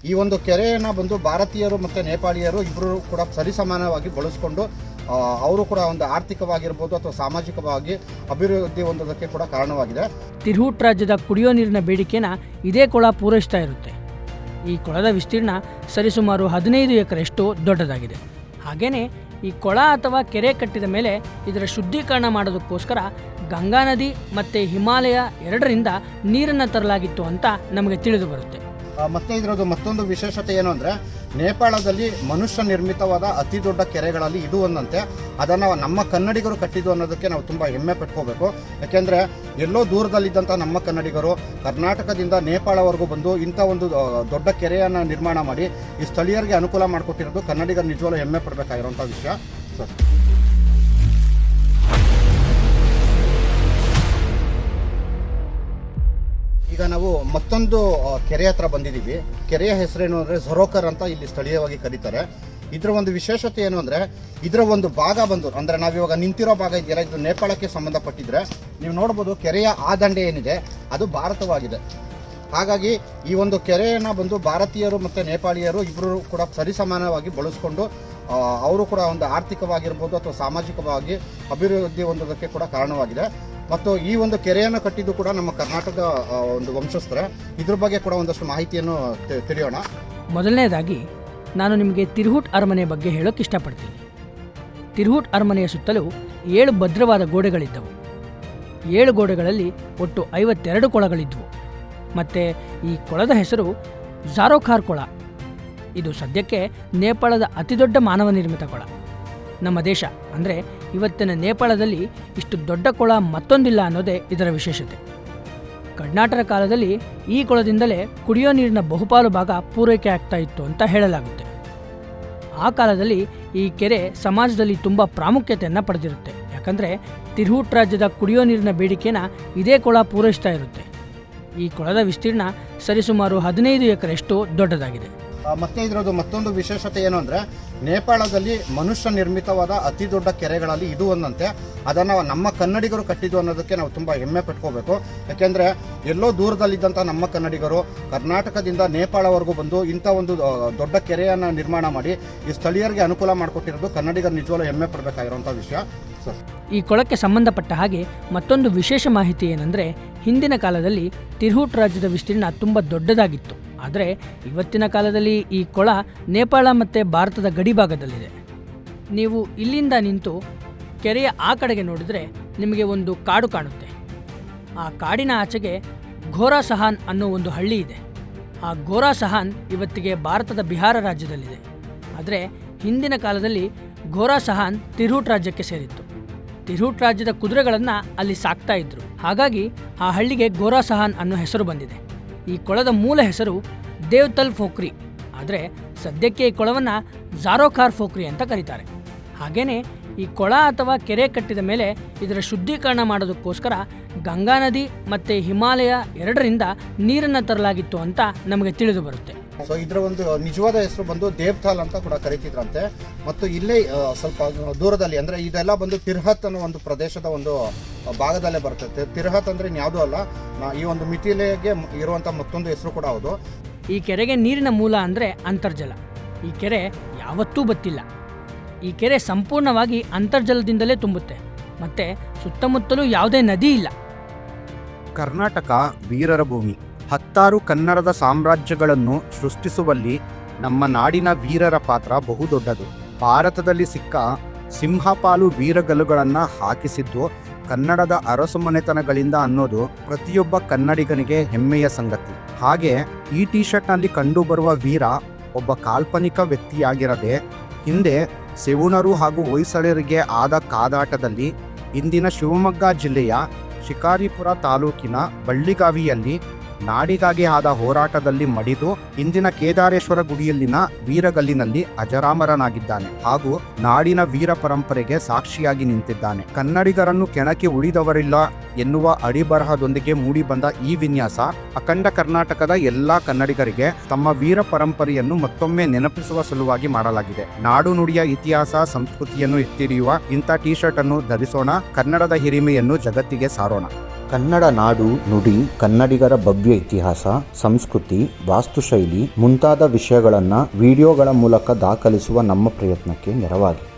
ಈ ಒಂದು ಕೆರೆಯನ್ನು ಬಂದು ಭಾರತೀಯರು ಮತ್ತು ನೇಪಾಳಿಯರು ಇಬ್ಬರು ಕೂಡ ಸರಿಸಮಾನವಾಗಿ ಬಳಸ್ಕೊಂಡು ಅವರು ಕೂಡ ಒಂದು ಆರ್ಥಿಕವಾಗಿರ್ಬೋದು ಅಥವಾ ಸಾಮಾಜಿಕವಾಗಿ ಅಭಿವೃದ್ಧಿ ಹೊಂದೋದಕ್ಕೆ ಕೂಡ ಕಾರಣವಾಗಿದೆ. ತಿರ್ಹುಟ್ ರಾಜ್ಯದ ಕುಡಿಯೋ ನೀರಿನ ಬೇಡಿಕೆನ ಇದೇ ಕೊಳ ಪೂರೈಸ್ತಾ ಇರುತ್ತೆ. ಈ ಕೊಳದ ವಿಸ್ತೀರ್ಣ ಸರಿಸುಮಾರು 15 ಎಕರೆಯಷ್ಟು ದೊಡ್ಡದಾಗಿದೆ. ಹಾಗೆಯೇ ಈ ಕೊಳ ಅಥವಾ ಕೆರೆ ಕಟ್ಟಿದ ಮೇಲೆ ಇದರ ಶುದ್ಧೀಕರಣ ಮಾಡೋದಕ್ಕೋಸ್ಕರ ಗಂಗಾ ನದಿ ಮತ್ತು ಹಿಮಾಲಯ ಎರಡರಿಂದ ನೀರನ್ನು ತರಲಾಗಿತ್ತು ಅಂತ ನಮಗೆ ತಿಳಿದು ಬರುತ್ತೆ. ಮತ್ತು ಇದರದ್ದು ಮತ್ತೊಂದು ವಿಶೇಷತೆ ಏನು ಅಂದರೆ, ನೇಪಾಳದಲ್ಲಿ ಮನುಷ್ಯ ನಿರ್ಮಿತವಾದ ಅತಿ ದೊಡ್ಡ ಕೆರೆಗಳಲ್ಲಿ ಇದು ಒಂದಂತೆ. ಅದನ್ನು ನಮ್ಮ ಕನ್ನಡಿಗರು ಕಟ್ಟಿದ್ದು ಅನ್ನೋದಕ್ಕೆ ನಾವು ತುಂಬ ಹೆಮ್ಮೆ ಪಟ್ಕೋಬೇಕು. ಯಾಕೆಂದರೆ ಎಲ್ಲೋ ದೂರದಲ್ಲಿದ್ದಂಥ ನಮ್ಮ ಕನ್ನಡಿಗರು ಕರ್ನಾಟಕದಿಂದ ನೇಪಾಳವರೆಗೂ ಬಂದು ಇಂಥ ಒಂದು ದೊಡ್ಡ ಕೆರೆಯನ್ನು ನಿರ್ಮಾಣ ಮಾಡಿ ಈ ಸ್ಥಳೀಯರಿಗೆ ಅನುಕೂಲ ಮಾಡಿಕೊಟ್ಟಿರೋದು ಕನ್ನಡಿಗರು ನಿಜವಾಗ್ಲೂ ಹೆಮ್ಮೆ ಪಡಬೇಕಾಗಿರೋಂಥ ವಿಷಯ ಸರ್. ಈಗ ನಾವು ಮತ್ತೊಂದು ಕೆರೆ ಹತ್ರ ಬಂದಿದ್ದೀವಿ. ಕೆರೆಯ ಹೆಸರೇನು ಅಂದರೆ ಝರೋಕರ್ ಅಂತ ಇಲ್ಲಿ ಸ್ಥಳೀಯವಾಗಿ ಕರೀತಾರೆ. ಇದರ ಒಂದು ವಿಶೇಷತೆ ಏನು ಅಂದರೆ, ಇದರ ಒಂದು ಭಾಗ ಬಂದು ಅಂದರೆ ನಾವಿವಾಗ ನಿಂತಿರೋ ಭಾಗ ಇದೆಯಲ್ಲ, ಇದು ನೇಪಾಳಕ್ಕೆ ಸಂಬಂಧಪಟ್ಟಿದ್ರೆ ನೀವು ನೋಡ್ಬೋದು ಕೆರೆಯ ಆ ದಂಡೆ ಏನಿದೆ ಅದು ಭಾರತವಾಗಿದೆ. ಹಾಗಾಗಿ ಈ ಒಂದು ಕೆರೆಯನ್ನು ಬಂದು ಭಾರತೀಯರು ಮತ್ತು ನೇಪಾಳಿಯರು ಇಬ್ಬರು ಕೂಡ ಸರಿಸಮಾನವಾಗಿ ಬಳಸ್ಕೊಂಡು ಅವರು ಕೂಡ ಒಂದು ಆರ್ಥಿಕವಾಗಿರ್ಬೋದು ಅಥವಾ ಸಾಮಾಜಿಕವಾಗಿ ಅಭಿವೃದ್ಧಿ ಹೊಂದೋದಕ್ಕೆ ಕೂಡ ಕಾರಣವಾಗಿದೆ. ಮತ್ತು ಈ ಒಂದು ಕೆರೆಯನ್ನು ಕಟ್ಟಿದ್ದು ಕೂಡ ನಮ್ಮ ಕರ್ನಾಟಕದ ಒಂದು ವಂಶಸ್ಥರ. ಇದ್ರ ಬಗ್ಗೆ ಕೂಡ ಒಂದಷ್ಟು ಮಾಹಿತಿಯನ್ನು ತಿಳಿಯೋಣ. ಮೊದಲನೇದಾಗಿ ನಾನು ನಿಮಗೆ ತಿರ್ಹುಟ್ ಅರಮನೆ ಬಗ್ಗೆ ಹೇಳೋಕೆ ಇಷ್ಟಪಡ್ತೀನಿ. ತಿರ್ಹುಟ್ ಅರಮನೆಯ ಸುತ್ತಲೂ 7 ಭದ್ರವಾದ ಗೋಡೆಗಳಿದ್ದವು. 7 ಗೋಡೆಗಳಲ್ಲಿ ಒಟ್ಟು 52 ಕೊಳಗಳಿದ್ದವು. ಮತ್ತು ಈ ಕೊಳದ ಹೆಸರು ಝಾರೋಖಾರ್ ಕೊಳ. ಇದು ಸದ್ಯಕ್ಕೆ ನೇಪಾಳದ ಅತಿದೊಡ್ಡ ಮಾನವ ನಿರ್ಮಿತ ಕೊಳ. ನಮ್ಮ ದೇಶ ಅಂದರೆ ಇವತ್ತಿನ ನೇಪಾಳದಲ್ಲಿ ಇಷ್ಟು ದೊಡ್ಡ ಕೊಳ ಮತ್ತೊಂದಿಲ್ಲ ಅನ್ನೋದೇ ಇದರ ವಿಶೇಷತೆ. ಕರ್ನಾಟಕ ಕಾಲದಲ್ಲಿ ಈ ಕೊಳದಿಂದಲೇ ಕುಡಿಯೋ ನೀರಿನ ಬಹುಪಾಲು ಭಾಗ ಪೂರೈಕೆ ಆಗ್ತಾ ಇತ್ತು ಅಂತ ಹೇಳಲಾಗುತ್ತೆ. ಆ ಕಾಲದಲ್ಲಿ ಈ ಕೆರೆ ಸಮಾಜದಲ್ಲಿ ತುಂಬ ಪ್ರಾಮುಖ್ಯತೆಯನ್ನು ಪಡೆದಿರುತ್ತೆ. ಯಾಕಂದರೆ ತಿರ್ಹುಟ್ ರಾಜ್ಯದ ಕುಡಿಯೋ ನೀರಿನ ಬೇಡಿಕೆನ ಇದೇ ಕೊಳ ಪೂರೈಸ್ತಾ ಇರುತ್ತೆ. ಈ ಕೊಳದ ವಿಸ್ತೀರ್ಣ ಸರಿಸುಮಾರು 15 ಎಕರೆಯಷ್ಟು ದೊಡ್ಡದಾಗಿದೆ. ಮತ್ತು ಇದರದ್ದು ಮತ್ತೊಂದು ವಿಶೇಷತೆ ಏನು ಅಂದರೆ, ನೇಪಾಳದಲ್ಲಿ ಮನುಷ್ಯ ನಿರ್ಮಿತವಾದ ಅತಿ ದೊಡ್ಡ ಕೆರೆಗಳಲ್ಲಿ ಇದು ಒಂದಂತೆ. ಅದನ್ನು ನಮ್ಮ ಕನ್ನಡಿಗರು ಕಟ್ಟಿದ್ದು ಅನ್ನೋದಕ್ಕೆ ನಾವು ತುಂಬ ಹೆಮ್ಮೆ ಪಟ್ಕೋಬೇಕು. ಯಾಕೆಂದರೆ ಎಲ್ಲೋ ದೂರದಲ್ಲಿದ್ದಂಥ ನಮ್ಮ ಕನ್ನಡಿಗರು ಕರ್ನಾಟಕದಿಂದ ನೇಪಾಳವರೆಗೂ ಬಂದು ಇಂಥ ಒಂದು ದೊಡ್ಡ ಕೆರೆಯನ್ನು ನಿರ್ಮಾಣ ಮಾಡಿ ಈ ಸ್ಥಳೀಯರಿಗೆ ಅನುಕೂಲ ಮಾಡಿಕೊಟ್ಟಿರೋದು ಕನ್ನಡಿಗರು ನಿಜವಾಗ್ಲೂ ಹೆಮ್ಮೆ ಪಡಬೇಕಾಗಿರೋಂಥ ವಿಷಯ ಸರ್. ಈ ಕೊಳಕ್ಕೆ ಸಂಬಂಧಪಟ್ಟ ಹಾಗೆ ಮತ್ತೊಂದು ವಿಶೇಷ ಮಾಹಿತಿ ಏನಂದರೆ, ಹಿಂದಿನ ಕಾಲದಲ್ಲಿ ತಿರ್ಹುಟ್ ರಾಜ್ಯದ ವಿಸ್ತೀರ್ಣ ತುಂಬ ದೊಡ್ಡದಾಗಿತ್ತು. ಆದರೆ ಇವತ್ತಿನ ಕಾಲದಲ್ಲಿ ಈ ಕೊಳ ನೇಪಾಳ ಮತ್ತು ಭಾರತದ ಗಡಿ ಭಾಗದಲ್ಲಿದೆ. ನೀವು ಇಲ್ಲಿಂದ ನಿಂತು ಕೆರೆಯ ಆ ಕಡೆಗೆ ನೋಡಿದರೆ ನಿಮಗೆ ಒಂದು ಕಾಡು ಕಾಣುತ್ತೆ. ಆ ಕಾಡಿನ ಆಚೆಗೆ ಘೋರಾ ಸಹಾನ್ ಅನ್ನೋ ಒಂದು ಹಳ್ಳಿ ಇದೆ. ಆ ಘೋರಾ ಸಹಾನ್ ಇವತ್ತಿಗೆ ಭಾರತದ ಬಿಹಾರ ರಾಜ್ಯದಲ್ಲಿದೆ. ಆದರೆ ಹಿಂದಿನ ಕಾಲದಲ್ಲಿ ಘೋರಾ ಸಹಾನ್ ತಿರ್ಹುಟ್ ರಾಜ್ಯಕ್ಕೆ ಸೇರಿತ್ತು. ತಿರ್ಹುಟ್ ರಾಜ್ಯದ ಕುದುರೆಗಳನ್ನು ಅಲ್ಲಿ ಸಾಕ್ತಾ ಇದ್ರು. ಹಾಗಾಗಿ ಆ ಹಳ್ಳಿಗೆ ಘೋರಾ ಸಹಾನ್ ಅನ್ನೋ ಹೆಸರು ಬಂದಿದೆ. ಈ ಕೊಳದ ಮೂಲ ಹೆಸರು ದೇವ್ತಲ್ ಫೋಕ್ರಿ. ಆದರೆ ಸದ್ಯಕ್ಕೆ ಈ ಕೊಳವನ್ನು ಝಾರೋಖಾರ್ ಫೋಕ್ರಿ ಅಂತ ಕರೀತಾರೆ. ಹಾಗೆಯೇ ಈ ಕೊಳ ಅಥವಾ ಕೆರೆ ಕಟ್ಟಿದ ಮೇಲೆ ಇದರ ಶುದ್ಧೀಕರಣ ಮಾಡೋದಕ್ಕೋಸ್ಕರ ಗಂಗಾ ನದಿ ಮತ್ತು ಹಿಮಾಲಯ ಎರಡರಿಂದ ನೀರನ್ನು ತರಲಾಗಿತ್ತು ಅಂತ ನಮಗೆ ತಿಳಿದು ಬರುತ್ತೆ. ಸೊ ಇದರ ಒಂದು ನಿಜವಾದ ಹೆಸರು ಬಂದು ದೇವ್ತಾಲ್ ಅಂತ ಕೂಡ ಕರೀತಿದ್ರಂತೆ. ಮತ್ತು ಇಲ್ಲೇ ಸ್ವಲ್ಪ ದೂರದಲ್ಲಿ ಅಂದರೆ ಇದೆಲ್ಲ ಬಂದು ತಿರ್ಹತ್ ಅನ್ನೋ ಒಂದು ಪ್ರದೇಶದ ಒಂದು ಭಾಗದಲ್ಲೇ ಬರ್ತದೆ. ತಿರ್ಹತ್ ಅಂದರೆ ಇನ್ಯಾವುದೂ ಅಲ್ಲ, ಈ ಒಂದು ಮಿತಿಲೆಗೆ ಇರುವಂಥ ಮತ್ತೊಂದು ಹೆಸರು ಕೂಡ ಹೌದು. ಈ ಕೆರೆಗೆ ನೀರಿನ ಮೂಲ ಅಂದರೆ ಅಂತರ್ಜಲ. ಈ ಕೆರೆ ಯಾವತ್ತೂ ಬತ್ತಿಲ್ಲ. ಈ ಕೆರೆ ಸಂಪೂರ್ಣವಾಗಿ ಅಂತರ್ಜಲದಿಂದಲೇ ತುಂಬುತ್ತೆ. ಮತ್ತು ಸುತ್ತಮುತ್ತಲೂ ಯಾವುದೇ ನದಿ ಇಲ್ಲ. ಕರ್ನಾಟಕ ವೀರರ ಭೂಮಿ. 10 ಕನ್ನಡದ ಸಾಮ್ರಾಜ್ಯಗಳನ್ನು ಸೃಷ್ಟಿಸುವಲ್ಲಿ ನಮ್ಮ ನಾಡಿನ ವೀರರ ಪಾತ್ರ ಬಹುದೊಡ್ಡದು. ಭಾರತದಲ್ಲಿ ಸಿಕ್ಕ ಸಿಂಹಪಾಲು ವೀರಗಲ್ಲುಗಳನ್ನು ಹಾಕಿಸಿದ್ದು ಕನ್ನಡದ ಅರಸುಮನೆತನಗಳಿಂದ ಅನ್ನೋದು ಪ್ರತಿಯೊಬ್ಬ ಕನ್ನಡಿಗನಿಗೆ ಹೆಮ್ಮೆಯ ಸಂಗತಿ. ಹಾಗೆ ಈ ಟಿ ಶರ್ಟ್ನಲ್ಲಿ ಕಂಡುಬರುವ ವೀರ ಒಬ್ಬ ಕಾಲ್ಪನಿಕ ವ್ಯಕ್ತಿಯಾಗಿರದೆ ಹಿಂದೆ ಸೆವುಣರು ಹಾಗೂ ಹೊಯ್ಸಳರಿಗೆ ಆದ ಕಾದಾಟದಲ್ಲಿ ಇಂದಿನ ಶಿವಮೊಗ್ಗ ಜಿಲ್ಲೆಯ ಶಿಕಾರಿಪುರ ತಾಲೂಕಿನ ಬಳ್ಳಿಗಾವಿಯಲ್ಲಿ ನಾಡಿಗಾಗಿ ಆದ ಹೋರಾಟದಲ್ಲಿ ಮಡಿದು ಇಂದಿನ ಕೇದಾರೇಶ್ವರ ಗುಡಿಯಲ್ಲಿನ ವೀರಗಲ್ಲಿನಲ್ಲಿ ಅಜರಾಮರನಾಗಿದ್ದಾನೆ ಹಾಗೂ ನಾಡಿನ ವೀರ ಪರಂಪರೆಗೆ ಸಾಕ್ಷಿಯಾಗಿ ನಿಂತಿದ್ದಾನೆ. ಕನ್ನಡಿಗರನ್ನು ಕೆಣಕಿ ಉಳಿದವರಿಲ್ಲ ಎನ್ನುವ ಅಡಿಬರಹದೊಂದಿಗೆ ಮೂಡಿಬಂದ ಈ ವಿನ್ಯಾಸ ಅಖಂಡ ಕರ್ನಾಟಕದ ಎಲ್ಲಾ ಕನ್ನಡಿಗರಿಗೆ ತಮ್ಮ ವೀರ ಪರಂಪರೆಯನ್ನು ಮತ್ತೊಮ್ಮೆ ನೆನಪಿಸುವ ಸಲುವಾಗಿ ಮಾಡಲಾಗಿದೆ. ನಾಡು ನುಡಿಯ ಇತಿಹಾಸ ಸಂಸ್ಕೃತಿಯನ್ನು ಎತ್ತಿರಿಯುವ ಇಂಥ ಟಿ ಶರ್ಟ್ ಅನ್ನು ಧರಿಸೋಣ. ಕನ್ನಡದ ಹಿರಿಮೆಯನ್ನು ಜಗತ್ತಿಗೆ ಸಾರೋಣ. ಕನ್ನಡ ನಾಡು ನುಡಿ ಕನ್ನಡಿಗರ ಭವ್ಯ ಸ್ಥಳೀಯ ಇತಿಹಾಸ, ಸಂಸ್ಕೃತಿ, ವಾಸ್ತುಶೈಲಿ ಮುಂತಾದ ವಿಷಯಗಳನ್ನು ವಿಡಿಯೋಗಳ ಮೂಲಕ ದಾಖಲಿಸುವ ನಮ್ಮ ಪ್ರಯತ್ನಕ್ಕೆ ನೆರವಾಗಿ.